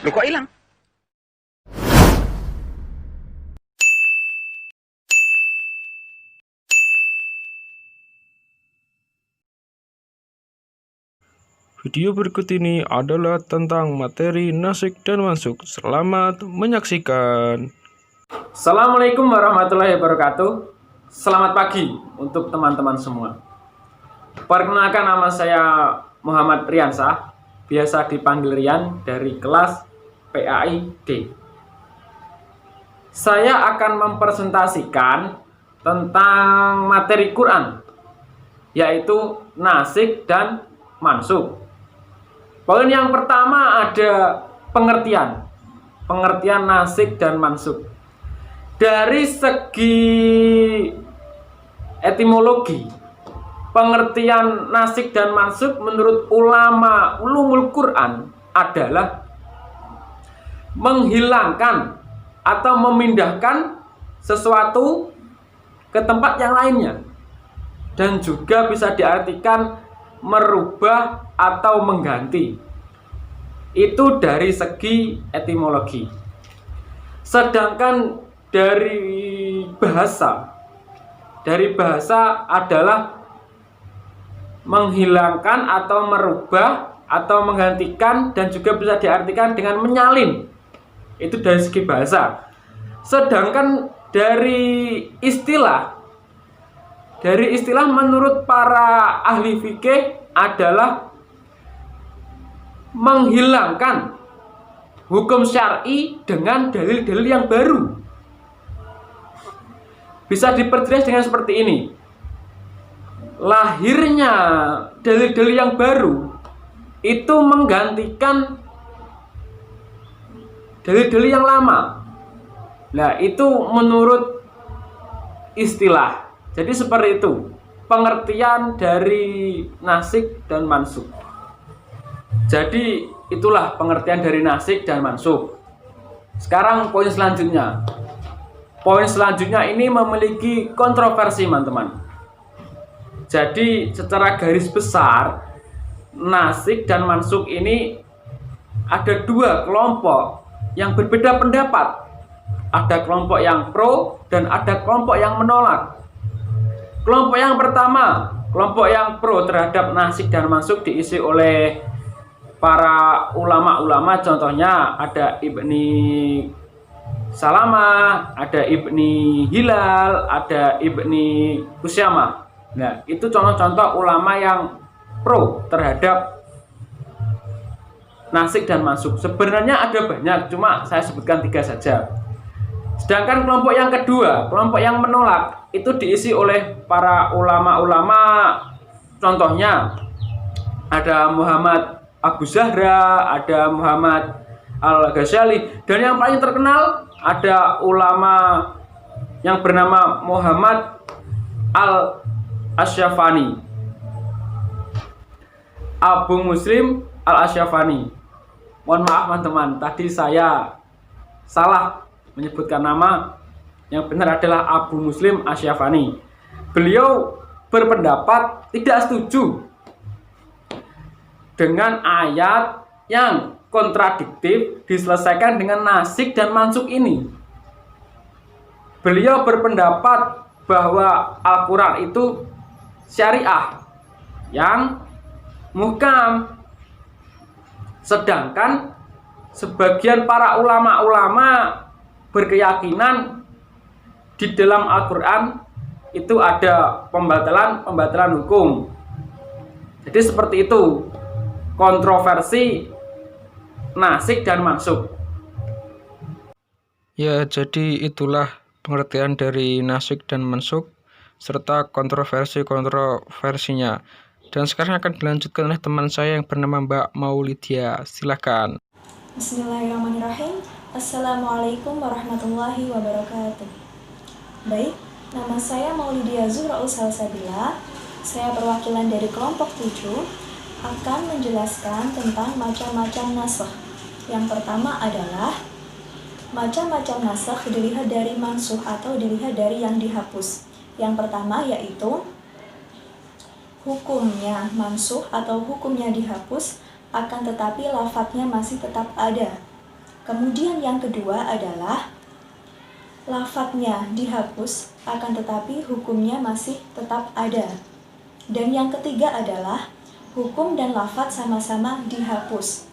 Lu kok hilang? Video berikut ini adalah tentang materi nasik dan mansuk. Selamat menyaksikan. Assalamualaikum warahmatullahi wabarakatuh. Selamat pagi untuk teman-teman semua. Perkenalkan, nama saya Muhammad Riansah, biasa dipanggil Rian, dari kelas PAI D. Saya akan mempresentasikan tentang materi Quran, yaitu nasik dan mansuk. Poin yang pertama ada pengertian nasik dan mansuk. Dari segi etimologi, pengertian nasik dan mansuk menurut ulama ulumul Quran adalah menghilangkan atau memindahkan sesuatu ke tempat yang lainnya, dan juga bisa diartikan merubah atau mengganti. Itu dari segi etimologi. Sedangkan dari bahasa adalah menghilangkan atau merubah atau menggantikan, dan juga bisa diartikan dengan menyalin. Itu dari segi bahasa. Sedangkan dari istilah menurut para ahli fikih adalah menghilangkan hukum syar'i dengan dalil-dalil yang baru. Bisa diperjelas dengan seperti ini. Lahirnya dalil-dalil yang baru itu menggantikan dalil-dalil yang lama. Nah, itu menurut istilah. Jadi seperti itu pengertian dari nasik dan mansuk. Jadi itulah pengertian dari nasik dan mansuk. Sekarang poin selanjutnya. Poin selanjutnya ini memiliki kontroversi, teman-teman. Jadi secara garis besar, nasik dan mansuk ini ada dua kelompok yang berbeda pendapat. Ada kelompok yang pro dan ada kelompok yang menolak. Kelompok yang pertama, kelompok yang pro terhadap nasik dan mansuk diisi oleh para ulama-ulama. Contohnya ada Ibni Salamah, ada Ibni Hilal, ada Ibni Husyamah. Nah, itu contoh-contoh ulama yang pro terhadap nasik dan mansuk. Sebenarnya ada banyak, cuma saya sebutkan 3 saja. Sedangkan kelompok yang kedua, kelompok yang menolak, itu diisi oleh para ulama-ulama. Contohnya ada Muhammad Abu Zahra, ada Muhammad Al-Ghazali, dan yang paling terkenal ada ulama yang bernama Muhammad Al-Asyafani, Abu Muslim Al-Asyafani. Mohon maaf, teman-teman, tadi saya salah menyebutkan nama. Yang benar adalah Abu Muslim Asyafani. Beliau berpendapat tidak setuju dengan ayat yang kontradiktif diselesaikan dengan nasik dan mansuk ini. Beliau berpendapat bahwa Al-Quran itu syariah yang muhkam. Sedangkan sebagian para ulama-ulama berkeyakinan di dalam Al-Quran itu ada pembatalan hukum. Jadi seperti itu kontroversi nasik dan mansuk. Ya, jadi itulah pengertian dari nasik dan mansuk serta kontroversinya. Dan sekarang akan dilanjutkan oleh teman saya yang bernama Mbak Maulidia. Silakan. Bismillahirrahmanirrahim. Assalamualaikum warahmatullahi wabarakatuh. Baik, nama saya Maulidia Zuhraul Salsabila. Saya perwakilan dari kelompok 7 akan menjelaskan tentang macam-macam nasakh. Yang pertama adalah macam-macam nasakh dilihat dari mansukh atau dilihat dari yang dihapus. Yang pertama yaitu hukumnya mansukh atau hukumnya dihapus, akan tetapi lafadznya masih tetap ada. Kemudian yang kedua adalah lafadznya dihapus, akan tetapi hukumnya masih tetap ada. Dan yang ketiga adalah hukum dan lafadz sama-sama dihapus.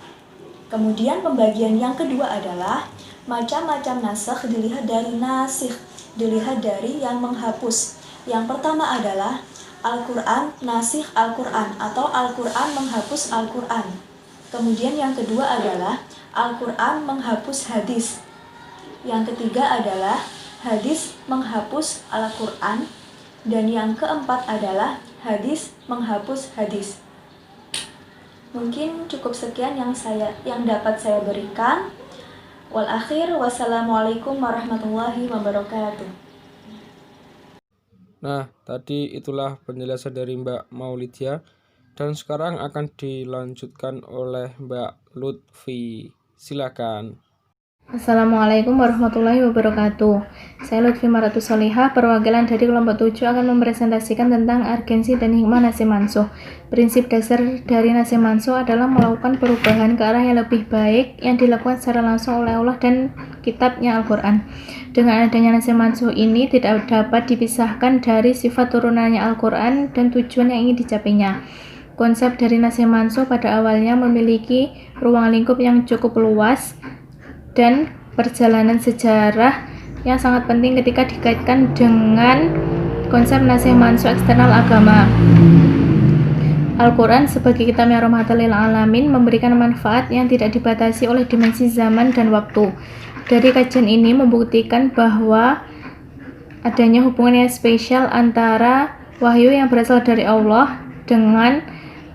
Kemudian pembagian yang kedua adalah macam-macam nasakh dilihat dari nasikh, dilihat dari yang menghapus. Yang pertama adalah Al-Quran, nasikh Al-Quran atau Al-Quran menghapus Al-Quran. Kemudian yang kedua adalah Al-Quran menghapus hadis. Yang ketiga adalah hadis menghapus Al-Quran. Dan yang keempat adalah hadis menghapus hadis. Mungkin cukup sekian yang dapat saya berikan. Wal akhir, wassalamualaikum warahmatullahi wabarakatuh. Nah, tadi itulah penjelasan dari Mbak Maulidia, dan sekarang akan dilanjutkan oleh Mbak Lutfi. Silakan. Assalamualaikum warahmatullahi wabarakatuh. Saya Lutfi Maratus Solihah, perwakilan dari kelompok 7 akan mempresentasikan tentang urgensi dan hikmah nasi mansuh. Prinsip dasar dari nasi mansuh adalah melakukan perubahan ke arah yang lebih baik yang dilakukan secara langsung oleh Allah dan kitabnya Al-Quran. Dengan adanya nasi mansuh ini tidak dapat dipisahkan dari sifat turunannya Al-Quran dan tujuan yang ingin dicapainya. Konsep dari nasi mansuh pada awalnya memiliki ruang lingkup yang cukup luas dan perjalanan sejarah yang sangat penting ketika dikaitkan dengan konsep nasih mansuh eksternal agama. Al-Quran sebagai kitab yang rahmatan lil alamin memberikan manfaat yang tidak dibatasi oleh dimensi zaman dan waktu. Dari kajian ini membuktikan bahwa adanya hubungan yang spesial antara wahyu yang berasal dari Allah dengan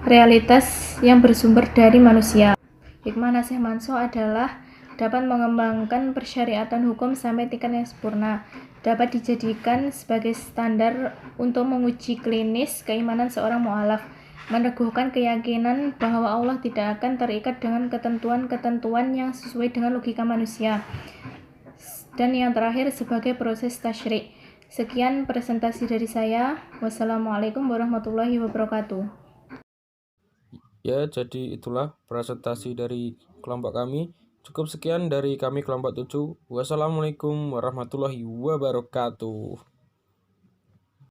realitas yang bersumber dari manusia. Hikmah nasih mansuh adalah dapat mengembangkan persyariatan hukum sampai tingkat yang sempurna, dapat dijadikan sebagai standar untuk menguji klinis keimanan seorang mu'alaf, meneguhkan keyakinan bahwa Allah tidak akan terikat dengan ketentuan-ketentuan yang sesuai dengan logika manusia, dan yang terakhir sebagai proses tasyrik. Sekian presentasi dari saya. Wassalamualaikum warahmatullahi wabarakatuh. Ya, jadi itulah presentasi dari kelompok kami. Cukup sekian dari kami kelompok 7. Wassalamualaikum warahmatullahi wabarakatuh.